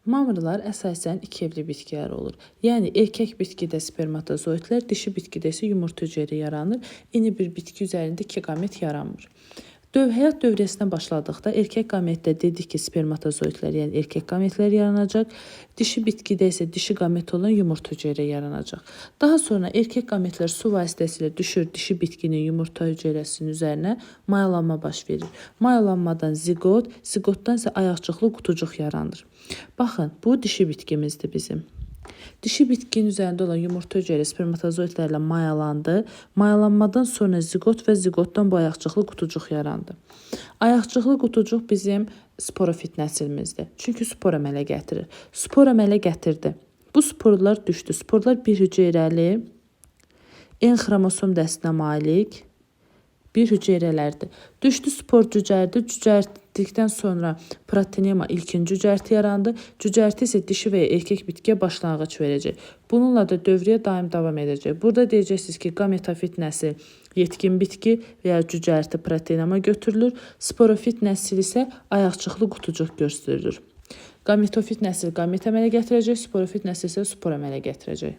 Mamırlar əsasən iki evli bitkilər olur. Yəni erkək bitkidə spermatozoidlər, dişi bitkidə isə yumurta hüceyrə yaranır. Eyni bir bitki üzərində iki qamet yaranmır. Həyat dövriyəsinə başladıqda erkək qametdə dedik ki, spermatozoidlər, yəni erkək qametlər yaranacaq. Dişi bitkidə isə dişi qamet olan yumurta hüceyrə yaranacaq. Daha sonra erkək qametlər su vasitəsilə düşür dişi bitkinin yumurta hüceyrəsinin üzərinə, mayalanma baş verir. Mayalanmadan zigot, zigotdan isə ayaqcıqlı qutucuq yaranır. Baxın, bu dişi bitkimizdir bizim. Dişi bitkinin üzərində olan yumurta hüceyrə spermatozoidlərlə mayalandı. Mayalanmadan sonra zigot və zigotdan bu ayaqcıqlı qutucuq yarandı. Ayaqcıqlı qutucuq bizim sporofit nəsilmizdir. Çünki spor əmələ gətirir. Spor əmələ gətirdi. Bu sporlar düşdü. Sporlar bir hüceyrəli, N xromosom dəstinə malik bir hüceyrələrdir. Düşdü spor cücərdi. Cücərdikdən sonra protonema ilkin cücərti yarandı. Cücərti isə dişi və ya erkək bitkiyə başlanğıc verəcək. Bununla da dövriyyə daim davam edəcək. Burada deyəcəksiniz ki, gametofit nəsil yetkin bitki və ya cücərti protonema götürülür. Sporofit nəsil isə ayaqcıqlı qutucuq göstərilir. Gametofit nəsil qamet əmələ gətirəcək, sporofit nəsil isə spor əmələ gətirəcək.